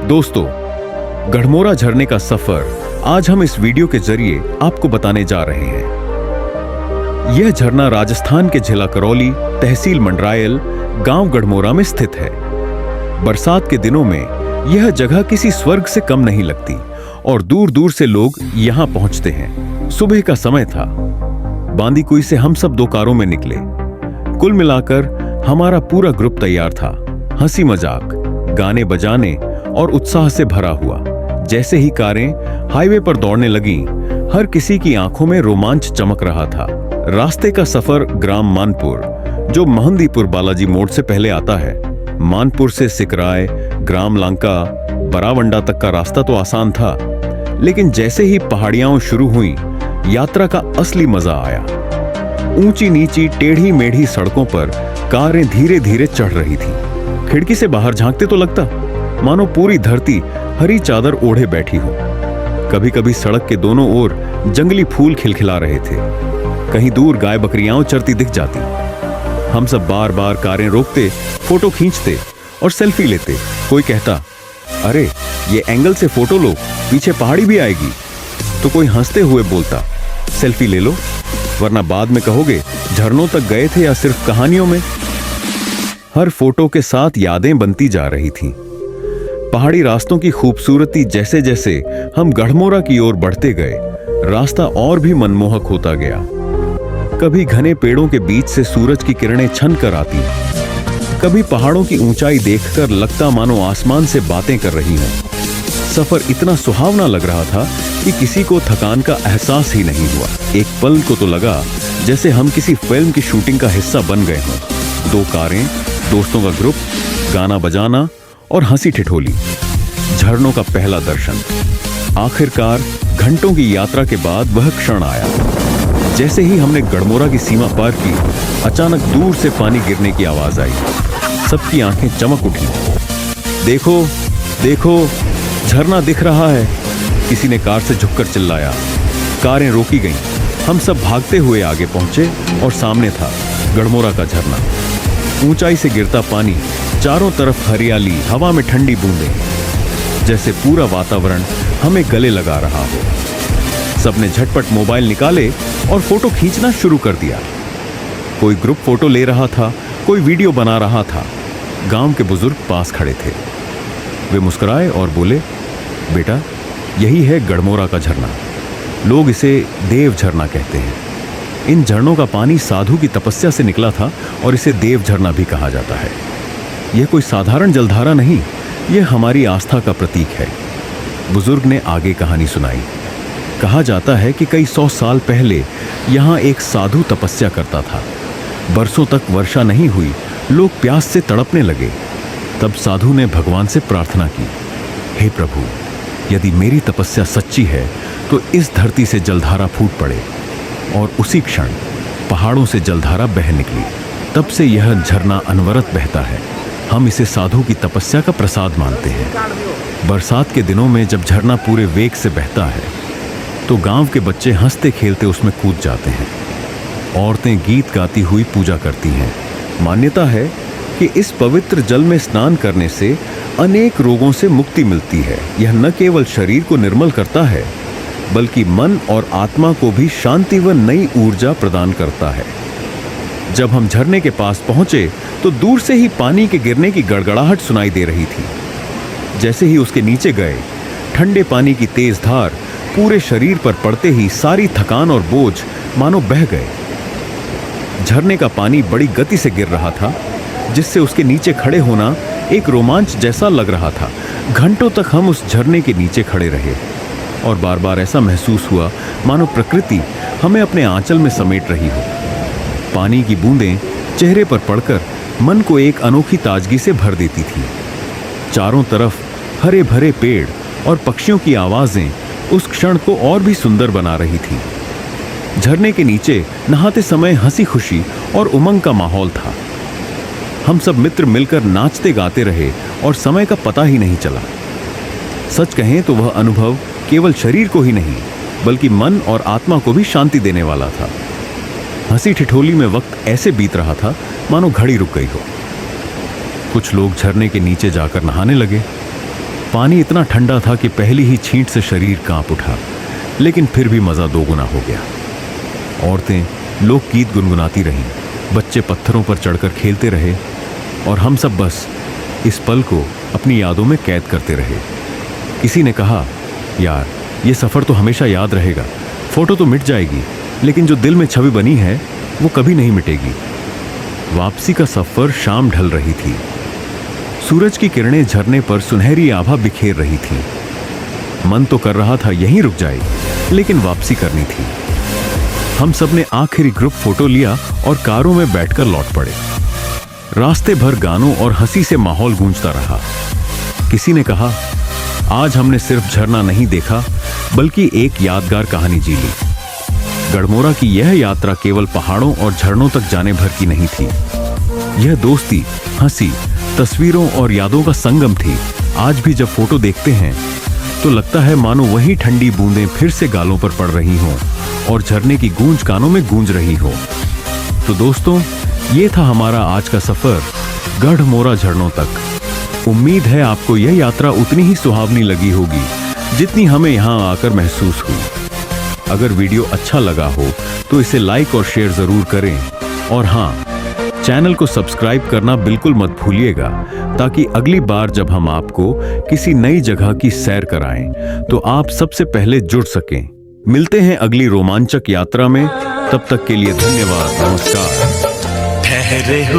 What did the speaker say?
दोस्तों, गढ़मोरा झरने का सफर आज हम इस वीडियो के जरिए आपको बताने जा रहे हैं। यह झरना राजस्थान के जिला करौली, तहसील मंडरायल, गांव गढ़मोरा में स्थित है। बरसात के दिनों में यह जगह किसी स्वर्ग से कम नहीं लगती और दूर दूर से लोग यहां पहुंचते हैं। सुबह का समय था। बांदीकुई से हम सब 2 कारों में निकले। कुल मिलाकर हमारा पूरा ग्रुप तैयार था। हंसी मजाक, गाने बजाने और उत्साह से भरा हुआ। जैसे ही कारें हाईवे पर दौड़ने लगीं, हर किसी की आंखों में रोमांच चमक रहा था। रास्ते का सफर ग्राम मानपुर, जो महंदीपुर बालाजी मोड़ से पहले आता है। मानपुर से सिकराय, ग्राम लांका, बरावंडा तक का रास्ता तो आसान था, लेकिन जैसे ही पहाड़ियां शुरू हुई, यात्रा का असली मजा आया। ऊंची नीची टेढ़ी मेढ़ी सड़कों पर कारें धीरे धीरे चढ़ रही थी। खिड़की से बाहर झांकते तो लगता मानो पूरी धरती हरी चादर ओढ़े बैठी हो। कभी कभी सड़क के दोनों ओर जंगली फूल खिलखिला रहे थे। कहीं दूर गाय बकरियां चरती दिख जाती। हम सब बार बार कारें रोकते, फोटो खींचते और सेल्फी लेते। कोई कहता, अरे ये एंगल से फोटो लो, पीछे पहाड़ी भी आएगी। तो कोई हंसते हुए बोलता, सेल्फी ले लो, वरना बाद में कहोगे झरनों तक गए थे या सिर्फ कहानियों में। हर फोटो के साथ यादें बनती जा रही थीं। पहाड़ी रास्तों की खूबसूरती जैसे जैसे हम गढ़मोरा की ओर बढ़ते गए, रास्ता और भी मनमोहक होता गया। कभी घने पेड़ों के बीच से सूरज की किरणें छन कर आती, कभी पहाड़ों की ऊंचाई देखकर लगता मानो आसमान से बातें कर रही हों। सफर इतना सुहावना लग रहा था कि किसी को थकान का एहसास ही नहीं हुआ। एक पल को तो लगा जैसे हम किसी फिल्म की शूटिंग का हिस्सा बन गए हों। 2 कारें, दोस्तों का ग्रुप, गाना बजाना और हंसी ठिठोली। झरनों का पहला दर्शन। आखिरकार घंटों की यात्रा के बाद वह क्षण आया। जैसे ही हमने गढ़मोरा की सीमा पार की, अचानक दूर से पानी गिरने की आवाज आई। सबकी आंखें चमक उठी। देखो देखो, झरना दिख रहा है, किसी ने कार से झुककर चिल्लाया। कारें रोकी गईं। हम सब भागते हुए आगे पहुंचे और सामने था गढ़मोरा का झरना। ऊंचाई से गिरता पानी, चारों तरफ हरियाली, हवा में ठंडी बूंदें, जैसे पूरा वातावरण हमें गले लगा रहा हो। सबने झटपट मोबाइल निकाले और फोटो खींचना शुरू कर दिया। कोई ग्रुप फोटो ले रहा था, कोई वीडियो बना रहा था। गांव के बुजुर्ग पास खड़े थे। वे मुस्कुराए और बोले, बेटा, यही है गढ़मोरा का झरना। लोग इसे देव झरना कहते हैं। इन झरनों का पानी साधु की तपस्या से निकला था और इसे देव झरना भी कहा जाता है। यह कोई साधारण जलधारा नहीं, यह हमारी आस्था का प्रतीक है। बुजुर्ग ने आगे कहानी सुनाई। कहा जाता है कि कई 100 साल पहले यहाँ एक साधु तपस्या करता था। बरसों तक वर्षा नहीं हुई, लोग प्यास से तड़पने लगे। तब साधु ने भगवान से प्रार्थना की, हे प्रभु, यदि मेरी तपस्या सच्ची है तो इस धरती से जलधारा फूट पड़े। और उसी क्षण पहाड़ों से जलधारा बह निकली। तब से यह झरना अनवरत बहता है। हम इसे साधु की तपस्या का प्रसाद मानते हैं। बरसात के दिनों में जब झरना पूरे वेग से बहता है तो गांव के बच्चे हंसते खेलते उसमें कूद जाते हैं। औरतें गीत गाती हुई पूजा करती हैं। मान्यता है कि इस पवित्र जल में स्नान करने से अनेक रोगों से मुक्ति मिलती है। यह न केवल शरीर को निर्मल करता है, बल्कि मन और आत्मा को भी शांति व नई ऊर्जा प्रदान करता है। जब हम झरने के पास पहुंचे तो दूर से ही पानी के गिरने की गड़गड़ाहट सुनाई दे रही थी। जैसे ही उसके नीचे गए, ठंडे पानी की तेज धार पूरे शरीर पर पड़ते ही सारी थकान और बोझ मानो बह गए। झरने का पानी बड़ी गति से गिर रहा था, जिससे उसके नीचे खड़े होना एक रोमांच जैसा लग रहा था। घंटों तक हम उस झरने के नीचे खड़े रहे और बार बार ऐसा महसूस हुआ मानो प्रकृति हमें अपने आंचल में समेट रही हो। पानी की बूंदें चेहरे पर पड़कर मन को एक अनोखी ताजगी से भर देती थी। चारों तरफ हरे भरे पेड़ और पक्षियों की आवाजें उस क्षण को और भी सुंदर बना रही थी। झरने के नीचे नहाते समय हंसी खुशी और उमंग का माहौल था। हम सब मित्र मिलकर नाचते गाते रहे और समय का पता ही नहीं चला। सच कहें तो वह अनुभव केवल शरीर को ही नहीं, बल्कि मन और आत्मा को भी शांति देने वाला था। हंसी ठिठोली में वक्त ऐसे बीत रहा था मानो घड़ी रुक गई हो। कुछ लोग झरने के नीचे जाकर नहाने लगे, पानी इतना ठंडा था कि पहली ही छींट से शरीर कांप उठा, लेकिन फिर भी मजा दोगुना हो गया। औरतें लोकगीत गुनगुनाती रहीं, बच्चे पत्थरों पर चढ़कर खेलते रहे और हम सब बस इस पल को अपनी यादों में कैद करते रहे। किसी ने कहा, यार ये सफर तो हमेशा याद रहेगा, फोटो तो मिट जाएगी लेकिन जो दिल में छवि बनी है वो कभी नहीं मिटेगी। वापसी का सफर शाम ढल रही थी। सूरज की किरणें झरने पर सुनहरी आभा बिखेर रही थी। मन तो कर रहा था यहीं रुक जाए, लेकिन वापसी करनी थी। हम सब ने आखिरी ग्रुप फोटो लिया और कारों में बैठकर लौट पड़े। रास्ते भर गानों और हंसी से माहौल गूंजता रहा। किसी ने कहा, आज हमने सिर्फ झरना नहीं देखा बल्कि एक यादगार कहानी जी ली। गढ़मोरा की यह यात्रा केवल पहाड़ों और झरनों तक जाने भर की नहीं थी। यह दोस्ती, हंसी, तस्वीरों और यादों का संगम थी। आज भी जब फोटो देखते हैं तो लगता है मानो वही ठंडी बूंदें फिर से गालों पर पड़ रही हों और झरने की गूंज कानों में गूंज रही हो। तो दोस्तों, ये था हमारा आज का सफर गढ़मोरा झरनों तक। उम्मीद है आपको यह यात्रा उतनी ही सुहावनी लगी होगी जितनी हमें यहाँ आकर महसूस हुई। अगर वीडियो अच्छा लगा हो तो इसे लाइक और शेयर जरूर करें और हाँ, चैनल को सब्सक्राइब करना बिल्कुल मत भूलिएगा ताकि अगली बार जब हम आपको किसी नई जगह की सैर कराएं तो आप सबसे पहले जुड़ सकें। मिलते हैं अगली रोमांचक यात्रा में, तब तक के लिए धन्यवाद, नमस्कार। ठहरे